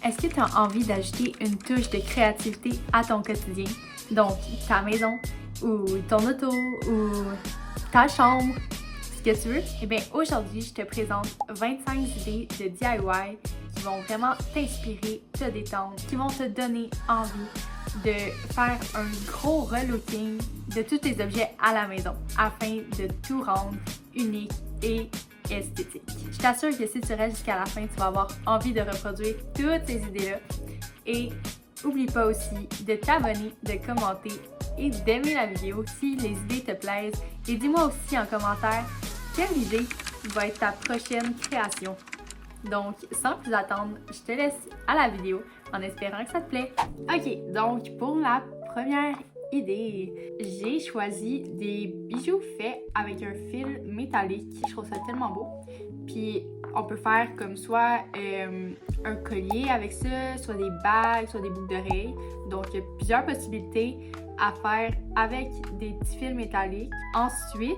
Est-ce que tu as envie d'ajouter une touche de créativité à ton quotidien? Donc, ta maison, ou ton auto, ou ta chambre, ce que tu veux? Eh bien, aujourd'hui, je te présente 25 idées de DIY qui vont vraiment t'inspirer, te détendre, qui vont te donner envie de faire un gros relooking de tous tes objets à la maison afin de tout rendre unique et esthétique. Je t'assure que si tu restes jusqu'à la fin, tu vas avoir envie de reproduire toutes ces idées-là. Et n'oublie pas aussi de t'abonner, de commenter et d'aimer la vidéo si les idées te plaisent. Et dis-moi aussi en commentaire quelle idée va être ta prochaine création. Donc, sans plus attendre, je te laisse à la vidéo en espérant que ça te plaît. Ok, donc pour la première idée, j'ai choisi des bijoux faits avec un fil métallique. Je trouve ça tellement beau. Puis on peut faire comme soit un collier avec ça, soit des bagues, soit des boucles d'oreilles. Donc il y a plusieurs possibilités à faire avec des petits fils métalliques. Ensuite,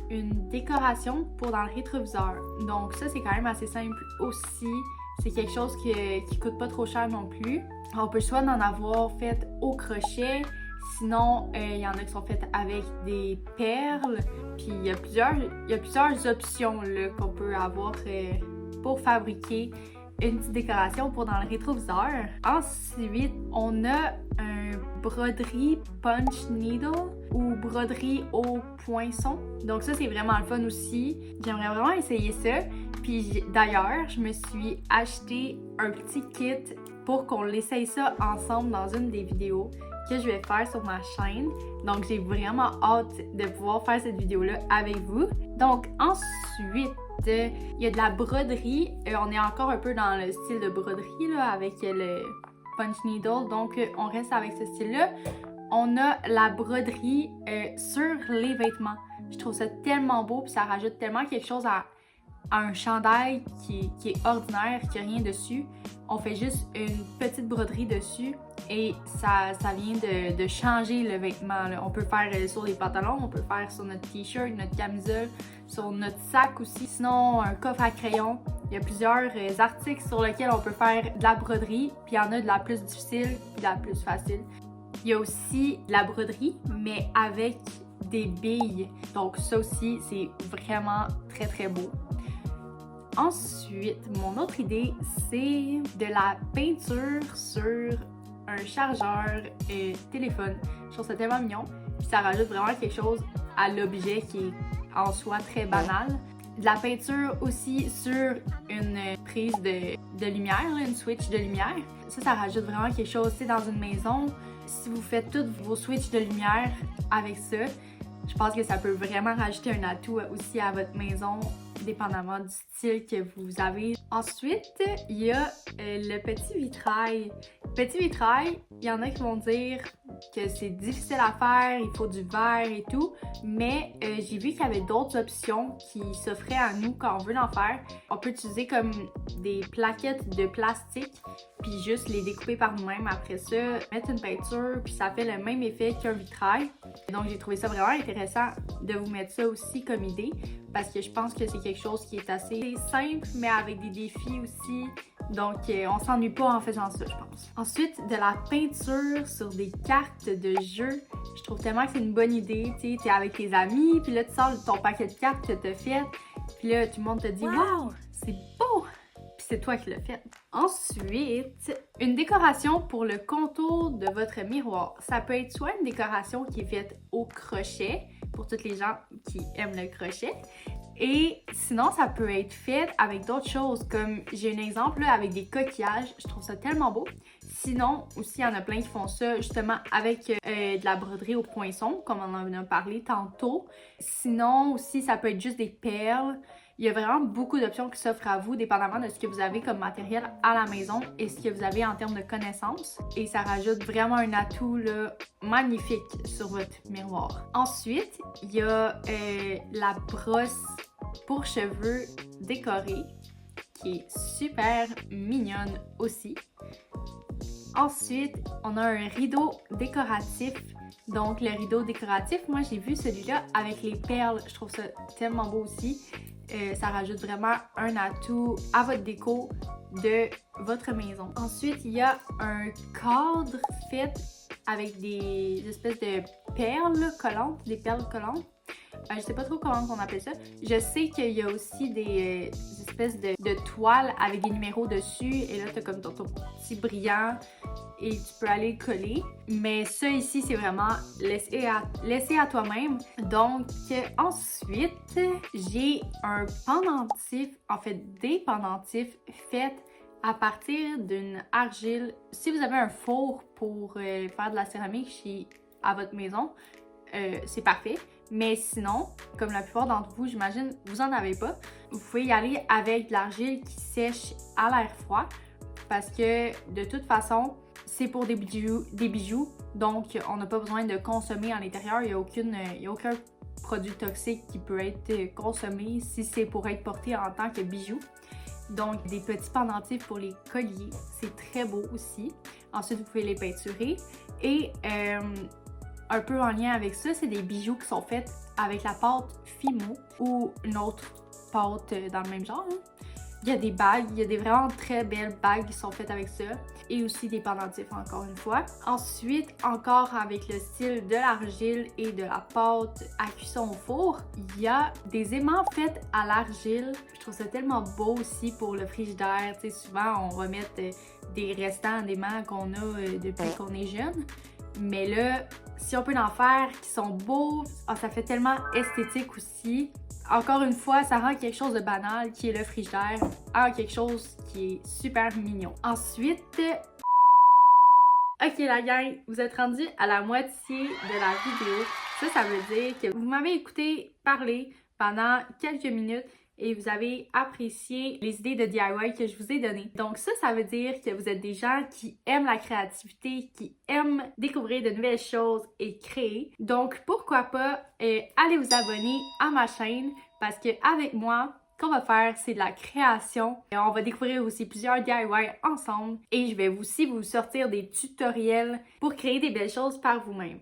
une décoration pour dans le rétroviseur. Donc ça, c'est quand même assez simple aussi. C'est quelque chose qui coûte pas trop cher non plus. On peut soit en avoir fait au crochet, sinon il y en a qui sont faites avec des perles. Puis il y a plusieurs options là, qu'on peut avoir pour fabriquer une petite décoration pour dans le rétroviseur. Ensuite, on a un broderie punch needle ou broderie au poinçon. Donc ça, c'est vraiment le fun aussi. J'aimerais vraiment essayer ça. Puis d'ailleurs, je me suis acheté un petit kit pour qu'on l'essaye ça ensemble dans une des vidéos que je vais faire sur ma chaîne. Donc j'ai vraiment hâte de pouvoir faire cette vidéo-là avec vous. Donc ensuite, il y a de la broderie. On est encore un peu dans le style de broderie là, avec le punch needle. Donc on reste avec ce style-là. On a la broderie sur les vêtements. Je trouve ça tellement beau, puis ça rajoute tellement quelque chose à un chandail qui est ordinaire, qui n'a rien dessus. On fait juste une petite broderie dessus et ça vient de changer le vêtement là. On peut faire sur les pantalons, on peut faire sur notre t-shirt, notre camisole, sur notre sac aussi. Sinon, un coffre à crayon. Il y a plusieurs articles sur lesquels on peut faire de la broderie, puis il y en a de la plus difficile puis de la plus facile. Il y a aussi de la broderie, mais avec des billes. Donc ça aussi, c'est vraiment très très beau. Ensuite, mon autre idée, c'est de la peinture sur un chargeur téléphone. Je trouve ça tellement mignon. Puis ça rajoute vraiment quelque chose à l'objet qui est en soi très banal. De la peinture aussi sur une prise de lumière, là, une switch de lumière. Ça rajoute vraiment quelque chose. Tu sais, dans une maison, si vous faites toutes vos switches de lumière avec ça, je pense que ça peut vraiment rajouter un atout aussi à votre maison, dépendamment du style que vous avez. Ensuite, il y a le petit vitrail. Petit vitrail, il y en a qui vont dire que c'est difficile à faire, il faut du verre et tout, mais j'ai vu qu'il y avait d'autres options qui s'offraient à nous quand on veut en faire. On peut utiliser comme des plaquettes de plastique, puis juste les découper par nous-mêmes. Après ça, mettre une peinture, puis ça fait le même effet qu'un vitrail. Donc j'ai trouvé ça vraiment intéressant de vous mettre ça aussi comme idée, parce que je pense que c'est quelque chose qui est assez simple, mais avec des défis aussi. Donc, on s'ennuie pas en faisant ça, je pense. Ensuite, de la peinture sur des cartes de jeu. Je trouve tellement que c'est une bonne idée. Tu sais, t'es avec tes amis, puis là, tu sors ton paquet de cartes que t'as fait. Puis là, tout le monde te dit « Wow, c'est beau! » Puis c'est toi qui l'as fait. Ensuite, une décoration pour le contour de votre miroir. Ça peut être soit une décoration qui est faite au crochet, pour toutes les gens qui aiment le crochet. Et sinon, ça peut être fait avec d'autres choses, comme j'ai un exemple là, avec des coquillages. Je trouve ça tellement beau. Sinon, aussi, il y en a plein qui font ça justement avec de la broderie au poinçon, comme on en a parlé tantôt. Sinon, aussi, ça peut être juste des perles. Il y a vraiment beaucoup d'options qui s'offrent à vous, dépendamment de ce que vous avez comme matériel à la maison et ce que vous avez en termes de connaissances. Et ça rajoute vraiment un atout là, magnifique sur votre miroir. Ensuite, il y a la brosse pour cheveux décorée, qui est super mignonne aussi. Ensuite, on a un rideau décoratif. Donc, le rideau décoratif, moi, j'ai vu celui-là avec les perles. Je trouve ça tellement beau aussi. Ça rajoute vraiment un atout à votre déco. de votre maison. Ensuite, il y a un cadre fait avec des espèces de perles collantes, des perles collantes. Je sais pas trop comment on appelle ça. Je sais qu'il y a aussi des espèces de toiles avec des numéros dessus. Et là, t'as comme ton petit brillant et tu peux aller le coller. Mais ça ici, c'est vraiment laissé à toi-même. Donc, ensuite, j'ai un pendentif, en fait des pendentifs faits à partir d'une argile. Si vous avez un four pour faire de la céramique à votre maison, c'est parfait. Mais sinon, comme la plupart d'entre vous, j'imagine, vous en avez pas, vous pouvez y aller avec de l'argile qui sèche à l'air froid parce que de toute façon, c'est pour des bijoux, donc on n'a pas besoin de consommer à l'intérieur. Il n'y a aucun produit toxique qui peut être consommé si c'est pour être porté en tant que bijou. Donc, des petits pendentifs pour les colliers, c'est très beau aussi. Ensuite, vous pouvez les peinturer. Et un peu en lien avec ça, c'est des bijoux qui sont faits avec la pâte Fimo ou une autre pâte dans le même genre. Il y a des bagues, il y a des vraiment très belles bagues qui sont faites avec ça. Et aussi des pendentifs, encore une fois. Ensuite, encore avec le style de l'argile et de la pâte à cuisson au four, il y a des aimants faits à l'argile. Je trouve ça tellement beau aussi pour le frigidaire. Tu sais, souvent, on va mettre des restants d'aimants qu'on a depuis qu'on est jeune. Mais là, si on peut en faire qui sont beaux, ça fait tellement esthétique aussi. Encore une fois, ça rend quelque chose de banal, qui est le frigidaire, en quelque chose qui est super mignon. Ensuite, ok la gang, vous êtes rendus à la moitié de la vidéo. Ça veut dire que vous m'avez écouté parler pendant quelques minutes et vous avez apprécié les idées de DIY que je vous ai données. Donc ça veut dire que vous êtes des gens qui aiment la créativité, qui aiment découvrir de nouvelles choses et créer. Donc pourquoi pas aller vous abonner à ma chaîne parce que avec moi, ce qu'on va faire, c'est de la création. Et on va découvrir aussi plusieurs DIY ensemble et je vais aussi vous sortir des tutoriels pour créer des belles choses par vous-même.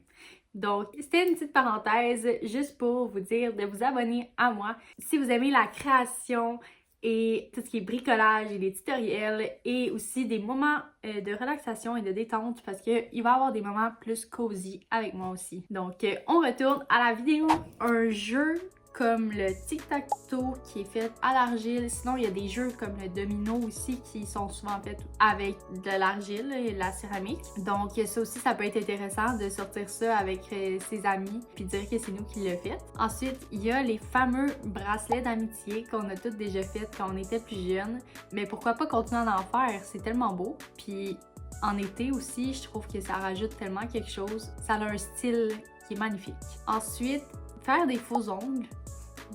Donc, c'était une petite parenthèse juste pour vous dire de vous abonner à moi. Si vous aimez la création et tout ce qui est bricolage et les tutoriels et aussi des moments de relaxation et de détente parce qu'il va y avoir des moments plus cozy avec moi aussi. Donc, on retourne à la vidéo. Un jeu comme le tic-tac-toe qui est fait à l'argile. Sinon, il y a des jeux comme le domino aussi qui sont souvent faits avec de l'argile et de la céramique. Donc ça aussi, ça peut être intéressant de sortir ça avec ses amis puis dire que c'est nous qui l'avons fait. Ensuite, il y a les fameux bracelets d'amitié qu'on a tous déjà fait quand on était plus jeunes. Mais pourquoi pas continuer à en faire? C'est tellement beau. Puis en été aussi, je trouve que ça rajoute tellement quelque chose. Ça a un style qui est magnifique. Ensuite, faire des faux ongles.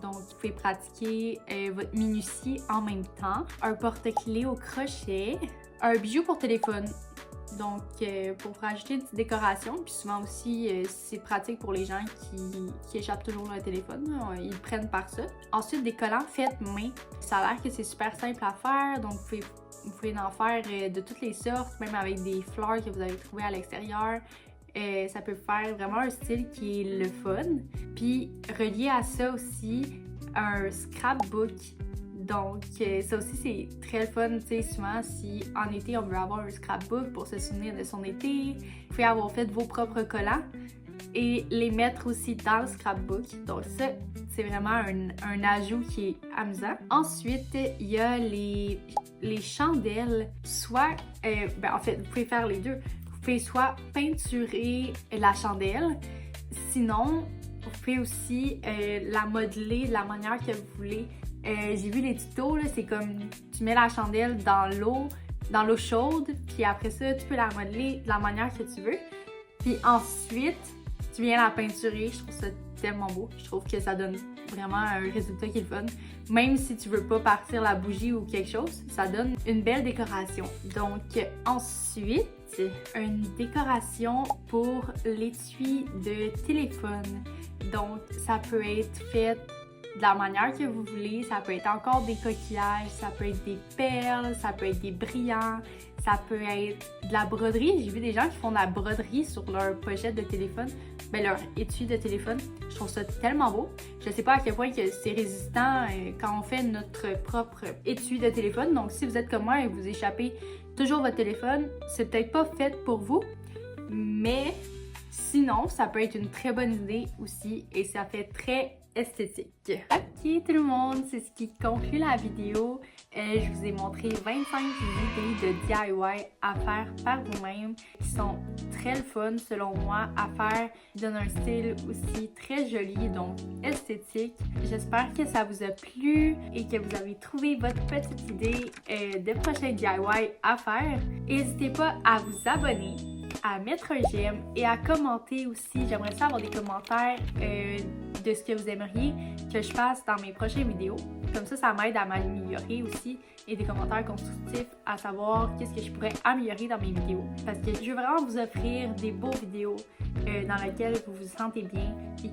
Donc, vous pouvez pratiquer votre minutie en même temps. Un porte-clés au crochet. Un bijou pour téléphone. Donc, pour rajouter une petite décoration. Puis souvent aussi, c'est pratique pour les gens qui échappent toujours leur téléphone. Ils le prennent par ça. Ensuite, des collants faits main. Ça a l'air que c'est super simple à faire. Donc, vous pouvez en faire de toutes les sortes, même avec des fleurs que vous avez trouvées à l'extérieur. Ça peut faire vraiment un style qui est le fun. Puis relié à ça aussi, un scrapbook. Donc ça aussi c'est très fun, tu sais, souvent si en été on veut avoir un scrapbook pour se souvenir de son été, vous pouvez avoir fait vos propres collants et les mettre aussi dans le scrapbook. Donc ça, c'est vraiment un ajout qui est amusant. Ensuite, il y a les chandelles, soit, en fait, vous pouvez faire les deux. Vous pouvez soit peinturer la chandelle, sinon vous pouvez aussi la modeler de la manière que vous voulez. J'ai vu les tutos, c'est comme tu mets la chandelle dans l'eau chaude, puis après ça tu peux la modeler de la manière que tu veux. Puis ensuite, tu viens la peinturer. Je trouve ça tellement beau. Je trouve que ça donne vraiment un résultat qui est le fun. Même si tu veux pas partir la bougie ou quelque chose, ça donne une belle décoration. Donc ensuite, une décoration pour l'étui de téléphone. Donc ça peut être fait de la manière que vous voulez. Ça peut être encore des coquillages, ça peut être des perles, ça peut être des brillants, ça peut être de la broderie. J'ai vu des gens qui font de la broderie sur leur pochette de téléphone, leur étui de téléphone. Je trouve ça tellement beau. Je sais pas à quel point que c'est résistant quand on fait notre propre étui de téléphone. Donc si vous êtes comme moi et vous échappez toujours votre téléphone, c'est peut-être pas fait pour vous, mais sinon, ça peut être une très bonne idée aussi et ça fait très esthétique. Ok tout le monde, c'est ce qui conclut la vidéo. Je vous ai montré 25 idées de DIY à faire par vous-même qui sont très le fun selon moi à faire, qui donnent un style aussi très joli, donc esthétique. J'espère que ça vous a plu et que vous avez trouvé votre petite idée de prochain DIY à faire. N'hésitez pas à vous abonner, à mettre un j'aime et à commenter aussi. J'aimerais ça avoir des commentaires de ce que vous aimeriez que je fasse dans mes prochaines vidéos. Comme ça m'aide à m'améliorer aussi et des commentaires constructifs à savoir qu'est-ce que je pourrais améliorer dans mes vidéos. Parce que je veux vraiment vous offrir des beaux vidéos dans lesquelles vous vous sentez bien et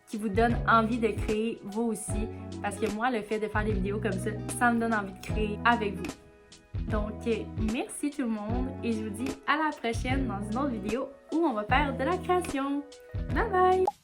qui vous donnent envie de créer vous aussi. Parce que moi, le fait de faire des vidéos comme ça me donne envie de créer avec vous. Donc, merci tout le monde et je vous dis à la prochaine dans une autre vidéo où on va faire de la création. Bye bye!